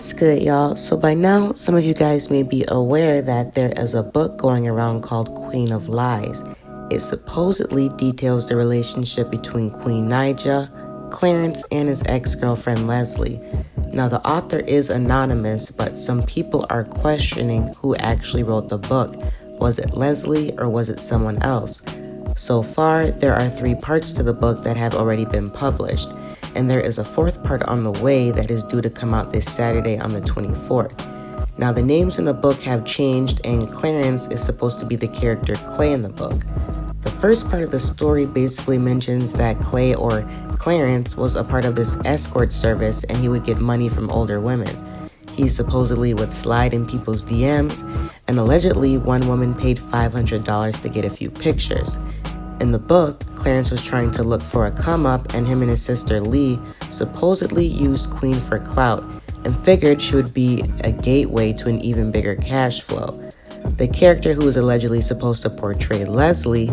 What's good, y'all? So by now, some of you guys may be aware that there is a book going around called Queen of Lies. It supposedly details the relationship between Queen Naija, Clarence, and his ex-girlfriend Leslie. Now, the author is anonymous, but some people are questioning who actually wrote the book. Was it Leslie or was it someone else? So far, there are 3 parts to the book that have already been published, and there is a 4th part on the way that is due to come out this Saturday on the 24th. Now, the names in the book have changed, and Clarence is supposed to be the character Clay in the book. The first part of the story basically mentions that Clay, or Clarence, was a part of this escort service and he would get money from older women. He supposedly would slide in people's DMs, and allegedly one woman paid $500 to get a few pictures. In the book, Clarence was trying to look for a come-up, and him and his sister Lee supposedly used Queen for clout and figured she would be a gateway to an even bigger cash flow. The character who was allegedly supposed to portray Leslie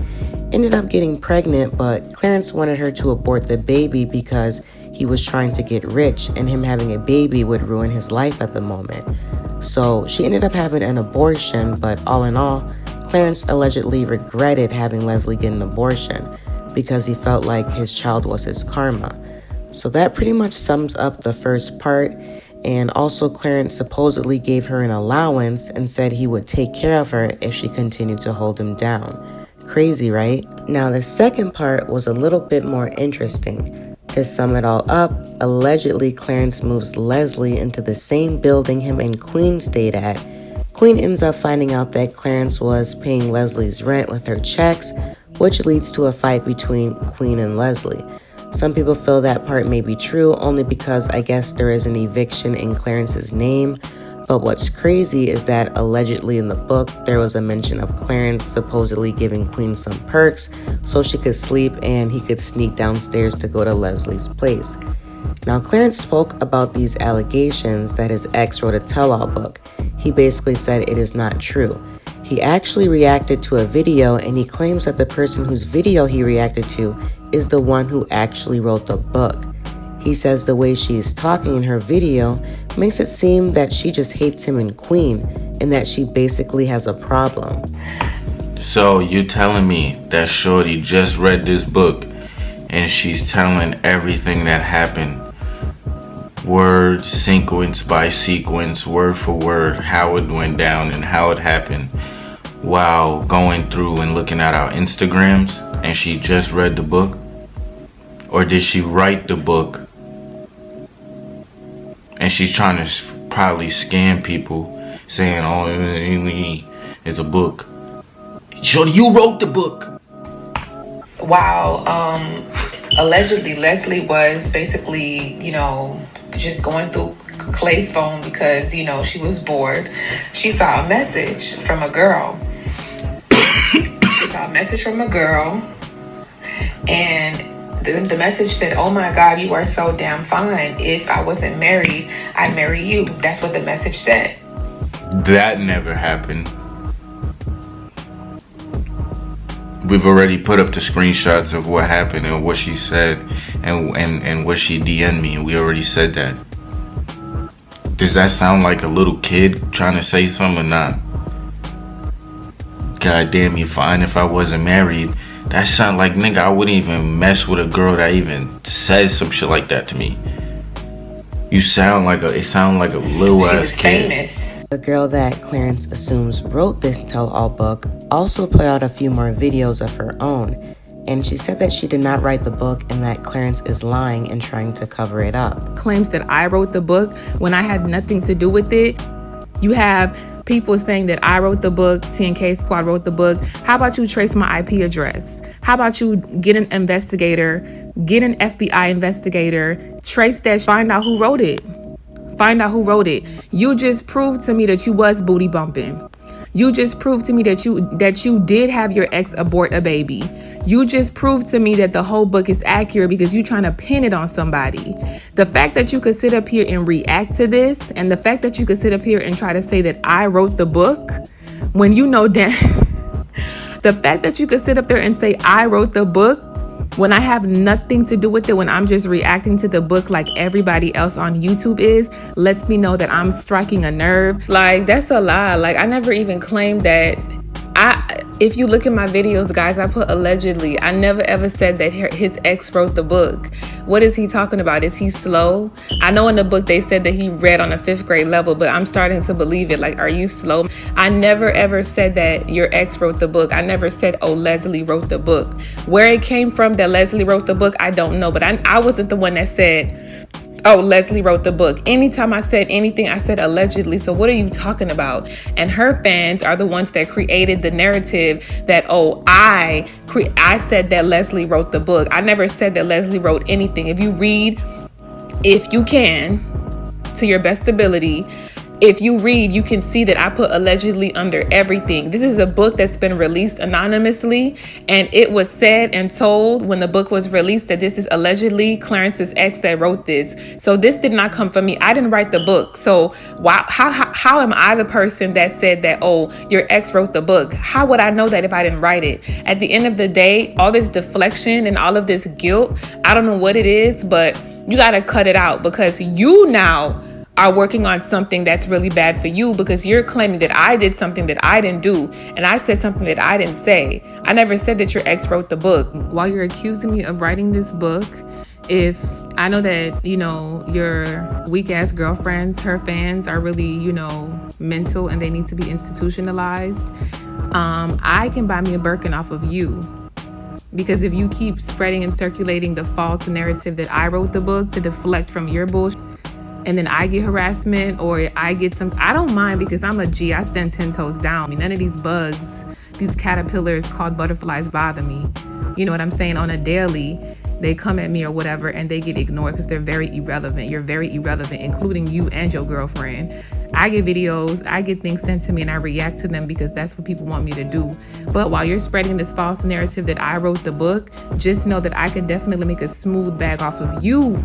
ended up getting pregnant, but Clarence wanted her to abort the baby because he was trying to get rich, and him having a baby would ruin his life at the moment. So she ended up having an abortion, but all in all, Clarence allegedly regretted having Leslie get an abortion because he felt like his child was his karma. So that pretty much sums up the first part. And also, Clarence supposedly gave her an allowance and said he would take care of her if she continued to hold him down. Crazy, right? Now, the second part was a little bit more interesting. To sum it all up, allegedly Clarence moves Leslie into the same building him and Queen stayed at. Queen ends up finding out that Clarence was paying Leslie's rent with her checks, which leads to a fight between Queen and Leslie. Some people feel that part may be true only because I guess there is an eviction in Clarence's name. But what's crazy is that allegedly in the book, there was a mention of Clarence supposedly giving Queen some perks so she could sleep and he could sneak downstairs to go to Leslie's place. Now, Clarence spoke about these allegations that his ex wrote a tell-all book. He basically said it is not true. He actually reacted to a video, and he claims that the person whose video he reacted to is the one who actually wrote the book. He says the way she is talking in her video makes it seem that she just hates him and Queen, and that she basically has a problem. So you telling me that Shorty just read this book and she's telling everything that happened, word, sequence by sequence, word for word, how it went down and how it happened, while going through and looking at our Instagrams, and she just read the book? Or did she write the book and she's trying to probably scam people saying, oh, it's a book? Shorty, you wrote the book. While allegedly Leslie was basically, just going through Clay's phone because, she was bored, she saw a message from a girl. And the message said, oh my God, you are so damn fine. If I wasn't married, I'd marry you. That's what the message said. That never happened. We've already put up the screenshots of what happened and what she said and what she DM'd me, and we already said that. Does that sound like a little kid trying to say something or not? God damn, you fine if I wasn't married. That sound like, nigga, I wouldn't even mess with a girl that even says some shit like that to me. It sound like a little ass kid. Famous. The girl that Clarence assumes wrote this tell-all book also put out a few more videos of her own, and she said that she did not write the book and that Clarence is lying and trying to cover it up. Claims that I wrote the book when I had nothing to do with it. You have people saying that I wrote the book, 10K Squad wrote the book. How about you trace my IP address? How about you get an investigator, get an FBI investigator, trace that, find out who wrote it. Find out who wrote it. You just proved to me that you was booty bumping. You just proved to me that you did have your ex abort a baby. You just proved to me that the whole book is accurate because you're trying to pin it on somebody. The fact that you could sit up here and react to this, and the fact that you could sit up here and try to say that I wrote the book, when you know that the fact that you could sit up there and say I wrote the book when I have nothing to do with it, when I'm just reacting to the book like everybody else on YouTube is, lets me know that I'm striking a nerve. Like, that's a lie. Like, I never even claimed that. If you look at my videos, guys, I put allegedly. I never ever said that his ex wrote the book. What is he talking about? Is he slow? I know in the book they said that he read on a 5th grade level, but I'm starting to believe it. Like, are you slow? I never ever said that your ex wrote the book. I never said, oh, Leslie wrote the book. Where it came from that Leslie wrote the book, I don't know. But I wasn't the one that said, oh, Leslie wrote the book. Anytime I said anything, I said allegedly. So what are you talking about? And her fans are the ones that created the narrative that, oh, I said that Leslie wrote the book. I never said that Leslie wrote anything. If you read, if you can, to your best ability, if you read, you can see that I put allegedly under everything. This is a book that's been released anonymously, and it was said and told when the book was released that this is allegedly Clarence's ex that wrote this. So this did not come from me. I didn't write the book. So how am I the person that said that, oh, your ex wrote the book? How would I know that if I didn't write it? At the end of the day, all this deflection and all of this guilt, I don't know what it is, but you got to cut it out, because you now are working on something that's really bad for you, because you're claiming that I did something that I didn't do, and I said something that I didn't say. I never said that your ex wrote the book. While you're accusing me of writing this book, if I know that, your weak ass girlfriends, her fans are really, mental and they need to be institutionalized, I can buy me a Birkin off of you. Because if you keep spreading and circulating the false narrative that I wrote the book to deflect from your bullshit, and then I get harassment or I get some, I don't mind, because I'm a G. I stand 10 toes down. I mean, none of these bugs, these caterpillars called butterflies bother me. You know what I'm saying? On a daily, they come at me or whatever and they get ignored because they're very irrelevant. You're very irrelevant, including you and your girlfriend. I get videos, I get things sent to me and I react to them because that's what people want me to do. But while you're spreading this false narrative that I wrote the book, just know that I could definitely make a smooth bag off of you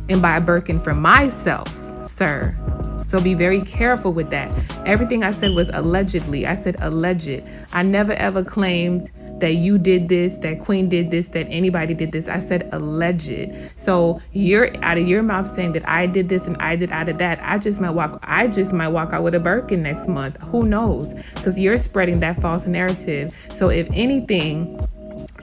and buy a Birkin for myself, sir. So be very careful with that. Everything I said was allegedly. I said alleged. I never ever claimed that you did this, that Queen did this, that anybody did this. I said alleged. So you're out of your mouth saying that I did this and I did out of that. I just might walk out with a Birkin next month. Who knows? Because you're spreading that false narrative. So if anything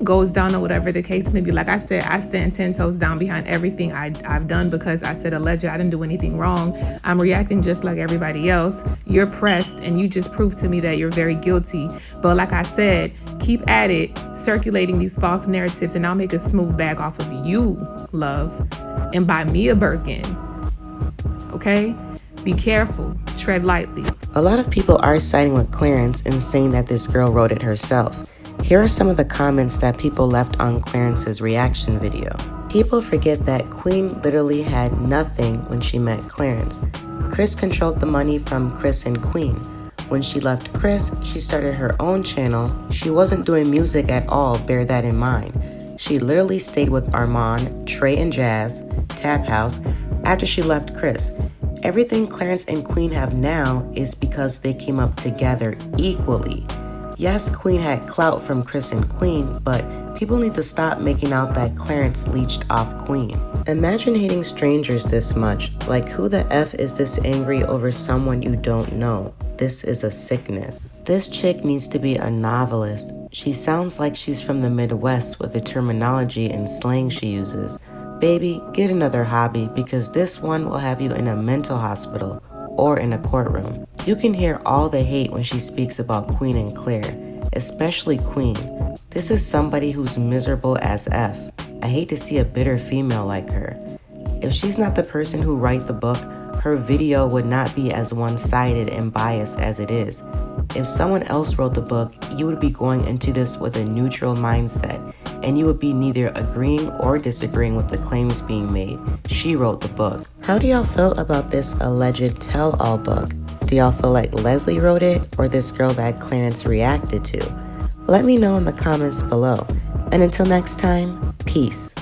goes down or whatever the case may be, like I said, I stand 10 toes down behind everything I've done because I said alleged. I didn't do anything wrong. I'm reacting just like everybody else. You're pressed and you just proved to me that you're very guilty. But like I said, keep at it, circulating these false narratives, and I'll make a smooth bag off of you, love, and buy me a Birkin. Okay? Be careful. Tread lightly. A lot of people are siding with Clarence and saying that this girl wrote it herself. Here are some of the comments that people left on Clarence's reaction video. People forget that Queen literally had nothing when she met Clarence. Chris controlled the money from Chris and Queen. When she left Chris, she started her own channel. She wasn't doing music at all, bear that in mind. She literally stayed with Armand, Trey and Jazz, Tap House, after she left Chris. Everything Clarence and Queen have now is because they came up together equally. Yes, Queen had clout from Chris and Queen, but people need to stop making out that Clarence leached off Queen. Imagine hating strangers this much. Like, who the F is this angry over someone you don't know? This is a sickness. This chick needs to be a novelist. She sounds like she's from the Midwest with the terminology and slang she uses. Baby, get another hobby, because this one will have you in a mental hospital or in a courtroom. You can hear all the hate when she speaks about Queen and Claire, especially Queen. This is somebody who's miserable as F. I hate to see a bitter female like her. If she's not the person who wrote the book, her video would not be as one-sided and biased as it is. If someone else wrote the book, you would be going into this with a neutral mindset, and you would be neither agreeing or disagreeing with the claims being made. She wrote the book. How do y'all feel about this alleged tell-all book? Do y'all feel like Leslie wrote it or this girl that Clarence reacted to? Let me know in the comments below. And until next time, peace.